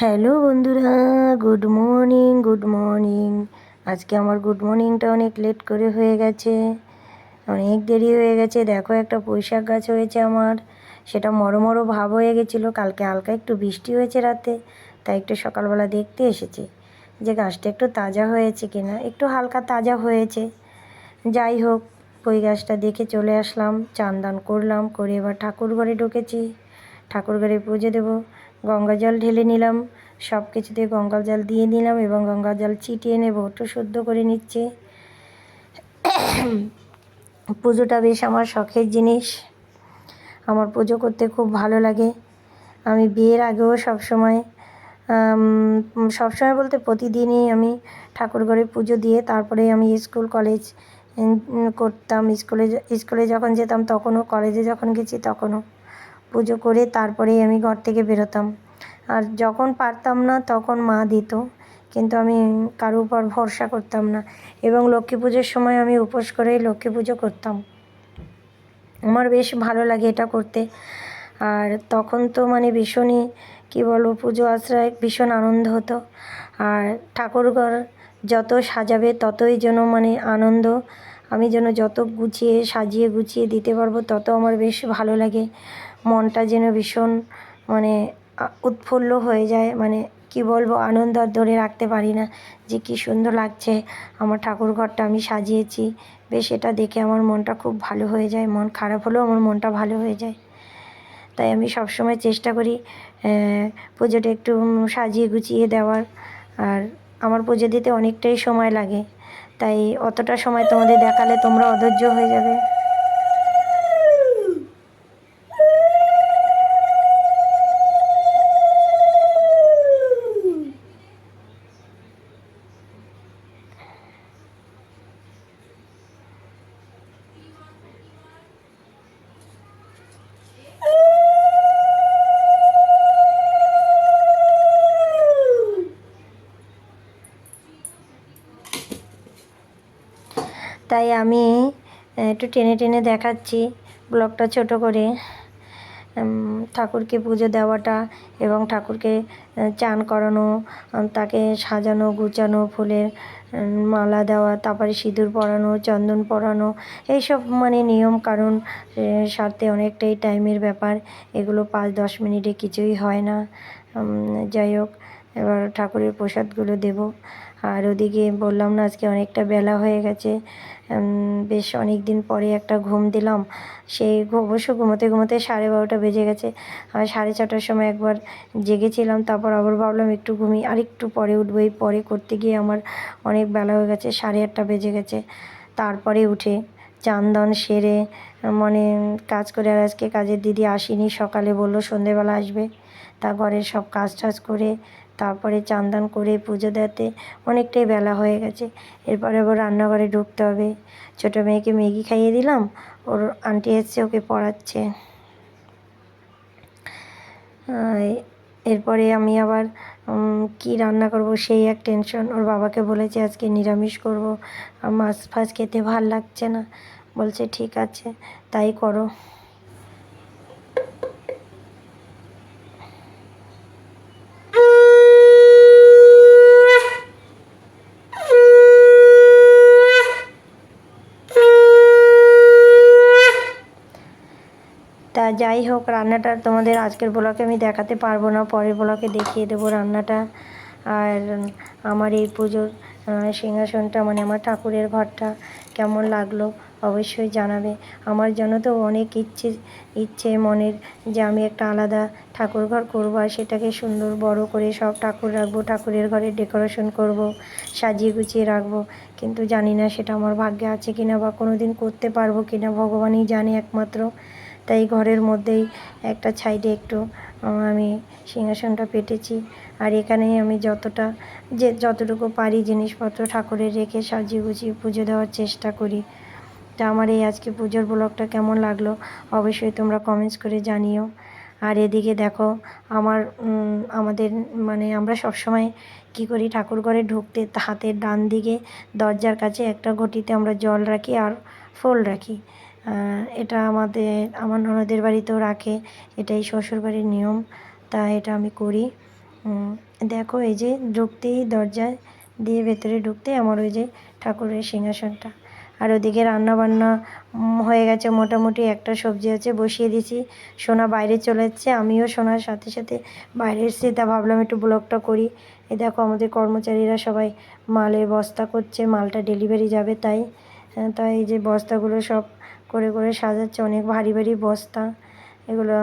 Hello বন্ধুরা, good morning good morning. আজকে আমার গুড মর্নিংটা অনেক লেট করে হয়ে গেছে, অনেক দেরি হয়ে গেছে। দেখো একটা পুঁইশাক গাছ হয়েছে আমার, সেটা মরো মরো ভাব হয়ে গেছিলো। কালকে হালকা একটু বৃষ্টি হয়েছে রাতে, তাই একটু সকালবেলা দেখতে এসেছি যে গাছটা একটু তাজা হয়েছে কিনা। একটু হালকা তাজা হয়েছে। যাই হোক, পুঁই গাছটা দেখে চলে আসলাম, চান দান করলাম, করে এবার ঠাকুর ঘরে ঢুকেছি। ঠাকুর ঘরে পুজো দেবো। গঙ্গা জল ঢেলে নিলাম, সব কিছুতে গঙ্গা জল দিয়ে নিলাম এবং গঙ্গা জল ছিটিয়ে নেব, একটু শুদ্ধ করে নিচ্ছে। পুজোটা বেশ আমার শখের জিনিস, আমার পুজো করতে খুব ভালো লাগে। আমি বিয়ের আগেও সবসময় বলতে প্রতিদিনই আমি ঠাকুর ঘরে পুজো দিয়ে তারপরে আমি স্কুল কলেজ করতাম। স্কুলে যখন যেতাম তখনও, কলেজে যখন গেছি তখনও পুজো করে তারপরেই আমি ঘর থেকে বেরোতাম। আর যখন পারতাম না তখন মা দিত, কিন্তু আমি কারোর উপর ভরসা করতাম না। এবং লক্ষ্মী পুজোর সময় আমি উপোস করেই লক্ষ্মী পুজো করতাম। আমার বেশ ভালো লাগে এটা করতে। আর তখন তো ভীষণই কী বলবো, পুজো আশ্রয় ভীষণ আনন্দ হতো। আর ঠাকুরঘর যত সাজাবে ততই যেন আনন্দ। আমি যেন যত সাজিয়ে গুছিয়ে দিতে পারবো তত আমার বেশ ভালো লাগে। মনটা যেন ভীষণ উৎফুল্ল হয়ে যায়। কি বলবো, আনন্দ আর ধরে রাখতে পারি না যে কী সুন্দর লাগছে আমার ঠাকুর ঘরটা আমি সাজিয়েছি। বেশ এটা দেখে আমার মনটা খুব ভালো হয়ে যায়, মন খারাপ হলেও আমার মনটা ভালো হয়ে যায়। তাই আমি সবসময় চেষ্টা করি পুজোটা একটু সাজিয়ে গুছিয়ে দেওয়ার। আর আমার পুজো দিতে অনেকটাই সময় লাগে, তাই অতটা সময় তোমাদের দেখালে তোমরা অধৈর্য হয়ে যাবে। তাই আমি একটু টেনে টেনে দেখাচ্ছি ব্লগটা ছোট করে। ঠাকুরকে পুজো দেওয়াটা এবং ঠাকুরকে চান করানো, তাকে সাজানো গুছানো, ফুলের মালা দেওয়া, তারপরে সিঁদুর পরানো, চন্দন পরানো, এইসব নিয়ম কারণ সারতে অনেকটাই টাইমের ব্যাপার। এগুলো 5-10 মিনিটে কিছুই হয় না। যাই হোক, এবার ঠাকুরের প্রসাদগুলো দেব। আর ওদিকে বললাম না, আজকে অনেকটা বেলা হয়ে গেছে। বেশ অনেক দিন পরে একটা ঘুম দিলাম। সেই অবশ্য ঘুমোতে ঘুমোতে 12:30 বেজে গেছে। আর 6:30টার সময় একবার জেগেছিলাম, তারপর আবার ভাবলাম একটু ঘুমিয়ে আরেকটু পরে উঠবো। এই পরে করতে গিয়ে আমার অনেক বেলা হয়ে গেছে, 8:30 বেজে গেছে। তারপরে উঠে চান দান সেরে কাজ করে, আর আজকে কাজের দিদি আসেনি, সকালে বললো সন্ধেবেলা আসবে। তা ঘরের সব কাজ টাজ করে তারপরে চান দান করে পুজো দিতে অনেকটাই বেলা হয়ে গেছে। এরপরে আবার রান্নাঘরে ঢুকতে হবে। ছোটো মেয়েকে ম্যাগি খাইয়ে দিলাম, ওর আন্টি এসছে, ওকে পড়াচ্ছে। এরপরে আমি আবার কি রান্না করব সেই এক টেনশন। ওর বাবাকে বলেছি আজকে নিরামিষ করব, আর মাছ ফাছ খেতে ভাল লাগছে না। বলছে ঠিক আছে, তাই করো। তা যাই হোক, রান্নাটা তোমাদের আজকের ব্লগে আমি দেখাতে পারবো না, পরের ব্লগে দেখিয়ে দেবো রান্নাটা। আর আমার এই পুজোর সিংহাসনটা আমার ঠাকুরের ঘরটা কেমন লাগলো অবশ্যই জানাবে। আমার জন্য তো অনেক ইচ্ছে মনের যে আমি একটা আলাদা ঠাকুর ঘর করবো, আর সেটাকে সুন্দর বড় করে সব ঠাকুর রাখবো, ঠাকুরের ঘরে ডেকোরেশন করব, সাজিয়ে গুছিয়ে রাখবো। কিন্তু জানি না সেটা আমার ভাগ্যে আছে কিনা বা কোনো দিন করতে পারবো কিনা, ভগবানই জানে একমাত্র। তাই ঘরের মধ্যেই একটা সাইডে একটু আমি সিংহাসনটা পেতেছি। আর এখানেই আমি যতটুকু পারি জিনিসপত্র ঠাকুরের রেখে সাজিয়ে গুছিয়ে পুজো দেওয়ার চেষ্টা করি। তা আমার এই আজকে পুজোর ব্লগটা কেমন লাগলো অবশ্যই তোমরা কমেন্টস করে জানিও। আর এদিকে দেখো, আমাদের আমরা সবসময় কী করি, ঠাকুর ঘরে ঢুকতে হাতের ডান দিকে দরজার কাছে একটা ঘটিতে আমরা জল রাখি আর ফুল রাখি। এটা আমার ননদের বাড়িতেও রাখে, এটাই শ্বশুরবাড়ির নিয়ম। তা এটা আমি করি। হুম, দেখো এই যে ঢুকতেই দরজায় দিয়ে ভেতরে ঢুকতেই আমার ওই যে ঠাকুরের সিংহাসনটা। আর ওদিকে রান্নাবান্না হয়ে গেছে মোটামুটি, একটা সবজি আছে বসিয়ে দিয়েছি। সোনা বাইরে চলে যাচ্ছে, আমিও সোনার সাথে সাথে বাইরে এসেছি, তা ভাবলাম একটু ব্লগটা করি। এই দেখো আমাদের কর্মচারীরা সবাই মালের বস্তা করছে, মালটা ডেলিভারি যাবে তাই। তাই এই যে বস্তাগুলো সব করে করে সাজাচ্ছে, অনেক ভারী ভারী বস্তা এগুলো।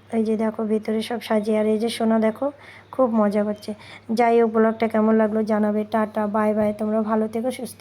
এই যে দেখো ভেতরে সব সাজিয়ে, আর এই যে সোনা দেখো খুব মজা করছে। যাই হোক, ব্লগটা কেমন লাগলো জানাবে। টাটা, বাই বাই, তোমরা ভালো থেকো, সুস্থ।